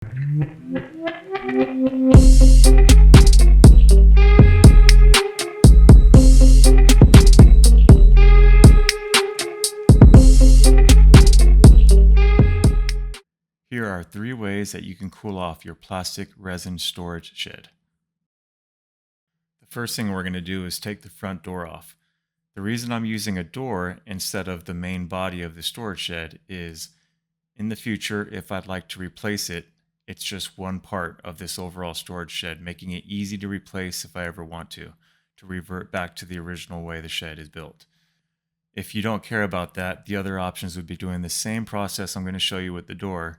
Here are 3 ways that you can cool off your plastic resin storage shed. The first thing we're going to do is take the front door off. The reason I'm using a door instead of the main body of the storage shed is in the future, if I'd like to replace it, it's just one part of this overall storage shed, making it easy to replace if I ever want to revert back to the original way the shed is built. If you don't care about that, the other options would be doing the same process I'm going to show you with the door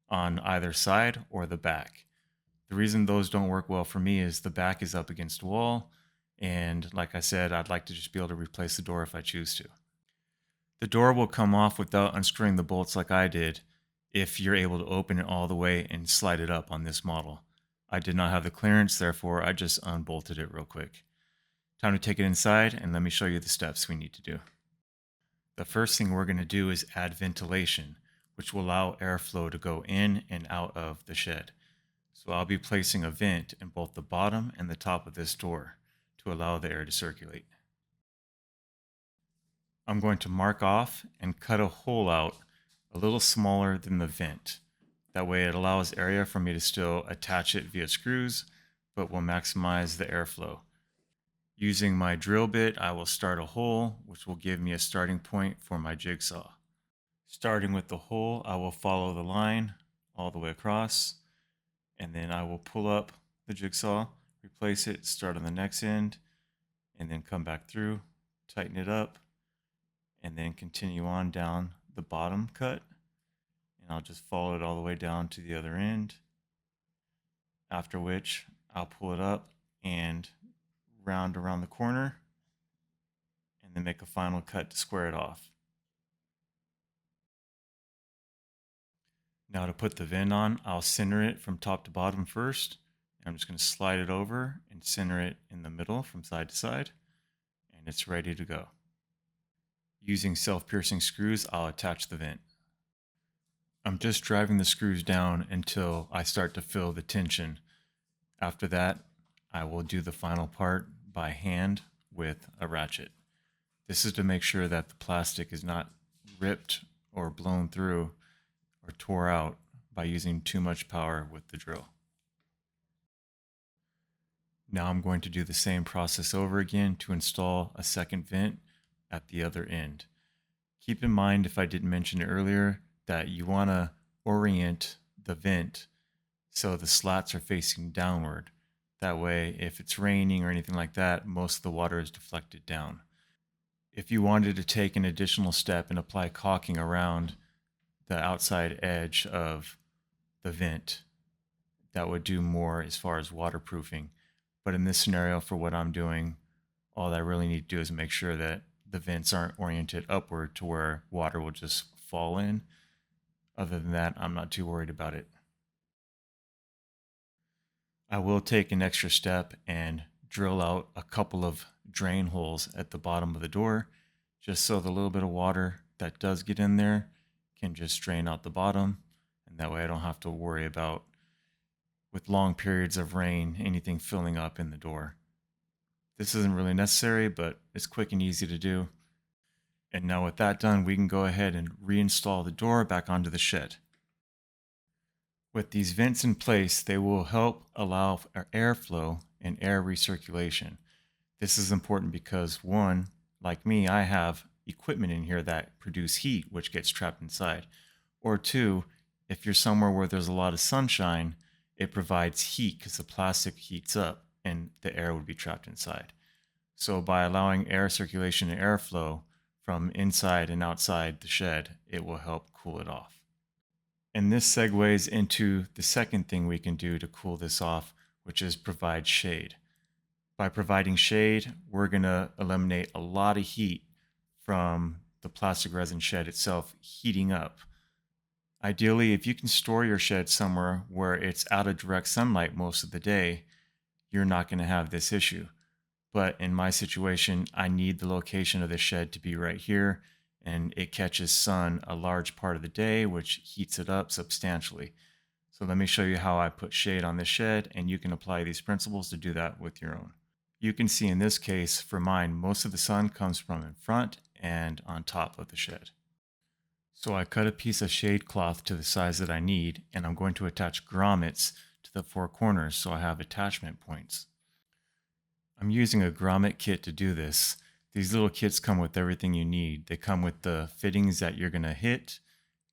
on either side or the back. The reason those don't work well for me is the back is up against a wall, and like I said, I'd like to just be able to replace the door if I choose to. The door will come off without unscrewing the bolts like I did if you're able to open it all the way and slide it up on this model. I did not have the clearance, therefore I just unbolted it real quick. Time to take it inside and let me show you the steps we need to do. The first thing we're going to do is add ventilation, which will allow airflow to go in and out of the shed. So I'll be placing a vent in both the bottom and the top of this door to allow the air to circulate. I'm going to mark off and cut a hole out a little smaller than the vent. That way it allows area for me to still attach it via screws, but will maximize the airflow. Using my drill bit, I will start a hole, which will give me a starting point for my jigsaw. Starting with the hole, I will follow the line all the way across, and then I will pull up the jigsaw, replace it, start on the next end, and then come back through, tighten it up, and then continue on down the bottom cut. And I'll just follow it all the way down to the other end, after which I'll pull it up and round around the corner, and then make a final cut to square it off. Now to put the vent on, I'll center it from top to bottom first. I'm just going to slide it over and center it in the middle from side to side, and it's ready to go. Using self-piercing screws, I'll attach the vent. I'm just driving the screws down until I start to feel the tension. After that, I will do the final part by hand with a ratchet. This is to make sure that the plastic is not ripped or blown through or tore out by using too much power with the drill. Now I'm going to do the same process over again to install a second vent at the other end. Keep in mind, if I didn't mention it earlier, that you want to orient the vent so the slats are facing downward. That way, if it's raining or anything like that, most of the water is deflected down. If you wanted to take an additional step and apply caulking around the outside edge of the vent, that would do more as far as waterproofing. But in this scenario, for what I'm doing, all I really need to do is make sure that the vents aren't oriented upward to where water will just fall in. Other than that, I'm not too worried about it. I will take an extra step and drill out a couple of drain holes at the bottom of the door, just so the little bit of water that does get in there can just drain out the bottom, and that way I don't have to worry about, with long periods of rain, anything filling up in the door. This isn't really necessary, but it's quick and easy to do. And now with that done, we can go ahead and reinstall the door back onto the shed. With these vents in place, they will help allow for airflow and air recirculation. This is important because, one, like me, I have equipment in here that produce heat, which gets trapped inside. Or two, if you're somewhere where there's a lot of sunshine, it provides heat because the plastic heats up and the air would be trapped inside. So by allowing air circulation and airflow from inside and outside the shed, it will help cool it off. And this segues into the second thing we can do to cool this off, which is provide shade. By providing shade, we're going to eliminate a lot of heat from the plastic resin shed itself heating up. Ideally, if you can store your shed somewhere where it's out of direct sunlight most of the day, you're not going to have this issue. But in my situation, I need the location of the shed to be right here, and it catches sun a large part of the day, which heats it up substantially. So let me show you how I put shade on this shed, and you can apply these principles to do that with your own. You can see in this case, for mine, most of the sun comes from in front and on top of the shed. So I cut a piece of shade cloth to the size that I need, and I'm going to attach grommets to the four corners so I have attachment points. I'm using a grommet kit to do this. These little kits come with everything you need. They come with the fittings that you're going to hit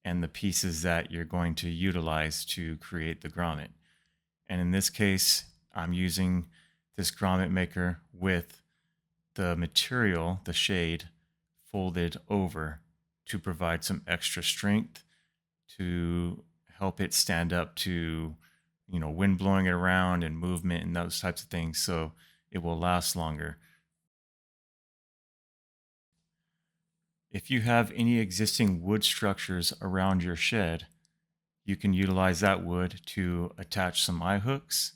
and the pieces that you're going to utilize to create the grommet. And in this case, I'm using this grommet maker with the material, the shade, folded over to provide some extra strength to help it stand up to, wind blowing it around and movement and those types of things, so it will last longer. If you have any existing wood structures around your shed, you can utilize that wood to attach some eye hooks,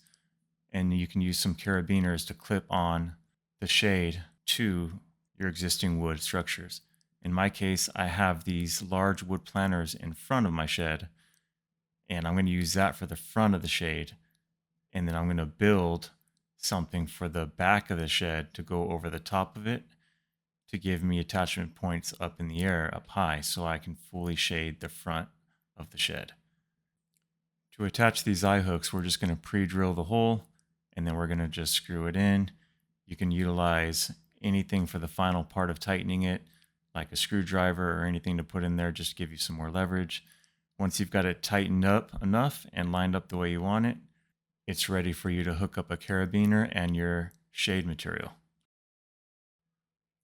and you can use some carabiners to clip on the shade to your existing wood structures. In my case, I have these large wood planters in front of my shed, and I'm going to use that for the front of the shade. And then I'm going to build something for the back of the shed to go over the top of it to give me attachment points up in the air, up high, so I can fully shade the front of the shed. To attach these eye hooks, we're just going to pre-drill the hole, and then we're going to just screw it in. You can utilize anything for the final part of tightening it, like a screwdriver or anything to put in there, just to give you some more leverage. Once you've got it tightened up enough and lined up the way you want it, it's ready for you to hook up a carabiner and your shade material.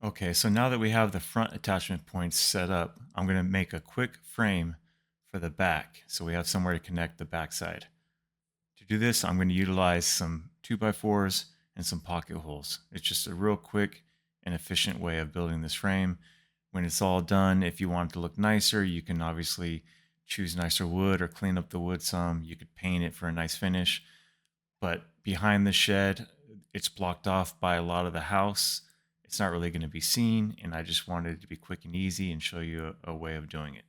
Okay, so now that we have the front attachment points set up, I'm going to make a quick frame for the back so we have somewhere to connect the backside. To do this, I'm going to utilize some 2x4s and some pocket holes. It's just a real quick and efficient way of building this frame. When it's all done, if you want it to look nicer, you can obviously choose nicer wood or clean up the wood some. You could paint it for a nice finish. But behind the shed, it's blocked off by a lot of the house. It's not really going to be seen, and I just wanted it to be quick and easy and show you a way of doing it.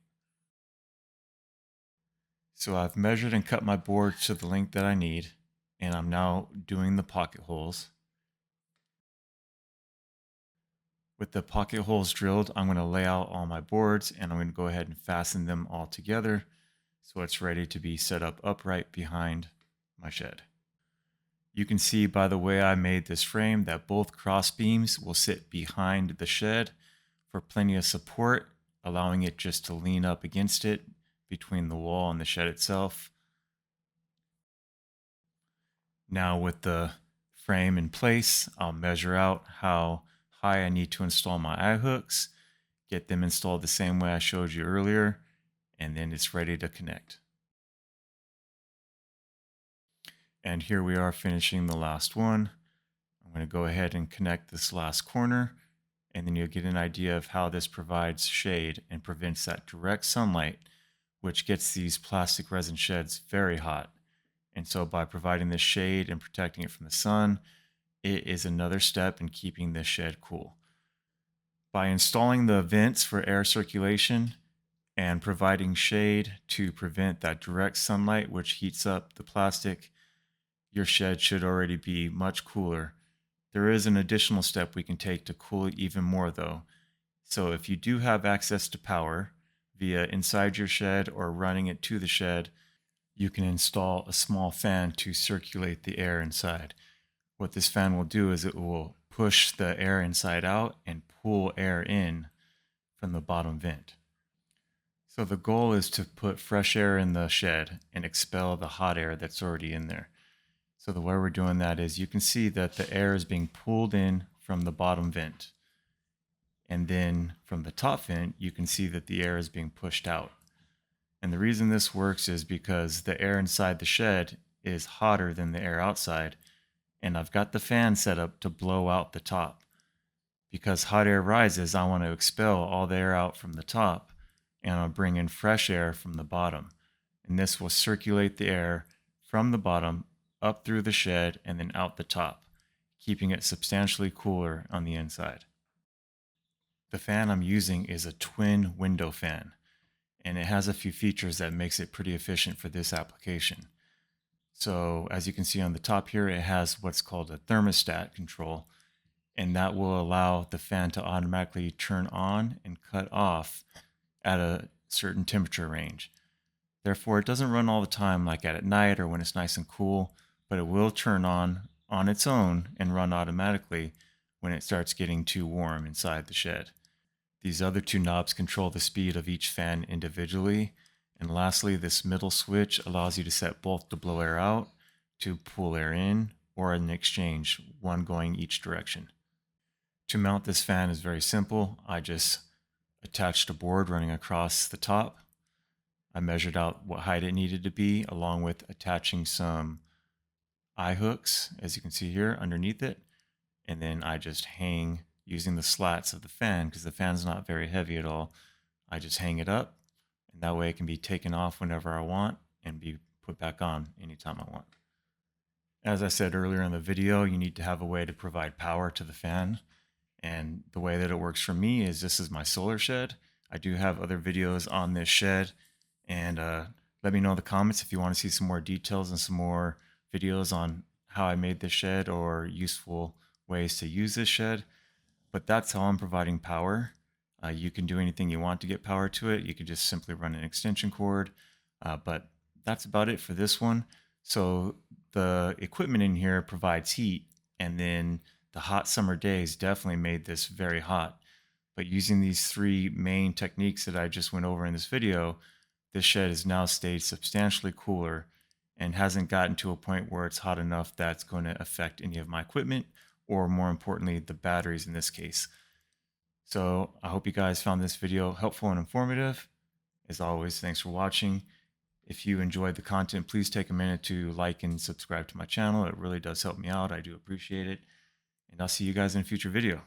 So I've measured and cut my board to the length that I need, and I'm now doing the pocket holes. With the pocket holes drilled, I'm going to lay out all my boards, and I'm going to go ahead and fasten them all together so it's ready to be set up upright behind my shed. You can see by the way I made this frame that both cross beams will sit behind the shed for plenty of support, allowing it just to lean up against it between the wall and the shed itself. Now with the frame in place, I'll measure out how high I need to install my eye hooks, get them installed the same way I showed you earlier, and then it's ready to connect. And here we are finishing the last one. I'm going to go ahead and connect this last corner, and then you'll get an idea of how this provides shade and prevents that direct sunlight, which gets these plastic resin sheds very hot. And so by providing this shade and protecting it from the sun, it is another step in keeping this shed cool. By installing the vents for air circulation and providing shade to prevent that direct sunlight, which heats up the plastic, your shed should already be much cooler. There is an additional step we can take to cool it even more though. So if you do have access to power via inside your shed or running it to the shed, you can install a small fan to circulate the air inside. What this fan will do is it will push the air inside out and pull air in from the bottom vent. So the goal is to put fresh air in the shed and expel the hot air that's already in there. So the way we're doing that is you can see that the air is being pulled in from the bottom vent. And then from the top vent, you can see that the air is being pushed out. And the reason this works is because the air inside the shed is hotter than the air outside. And I've got the fan set up to blow out the top. Because hot air rises, I want to expel all the air out from the top, and I'll bring in fresh air from the bottom. And this will circulate the air from the bottom up through the shed and then out the top, keeping it substantially cooler on the inside. The fan I'm using is a twin window fan, and it has a few features that makes it pretty efficient for this application. So as you can see on the top here, it has what's called a thermostat control, and that will allow the fan to automatically turn on and cut off at a certain temperature range. Therefore, it doesn't run all the time like at night or when it's nice and cool, but it will turn on its own and run automatically when it starts getting too warm inside the shed. These other two knobs control the speed of each fan individually. And lastly, this middle switch allows you to set both to blow air out, to pull air in, or in exchange, one going each direction. To mount this fan is very simple. I just attached a board running across the top. I measured out what height it needed to be, along with attaching some eye hooks, as you can see here, underneath it. And then I just hang using the slats of the fan, because the fan's not very heavy at all. I just hang it up, and that way it can be taken off whenever I want and be put back on anytime I want. As I said earlier in the video, you need to have a way to provide power to the fan. And the way that it works for me is this is my solar shed. I do have other videos on this shed, and let me know in the comments if you want to see some more details and some more videos on how I made this shed or useful ways to use this shed. But that's how I'm providing power. You can do anything you want to get power to it. You can just simply run an extension cord, but that's about it for this one. So the equipment in here provides heat, and then the hot summer days definitely made this very hot. But using these three main techniques that I just went over in this video, this shed has now stayed substantially cooler and hasn't gotten to a point where it's hot enough that's going to affect any of my equipment, or more importantly, the batteries in this case. So I hope you guys found this video helpful and informative. As always, thanks for watching. If you enjoyed the content, please take a minute to like and subscribe to my channel. It really does help me out. I do appreciate it. And I'll see you guys in a future video.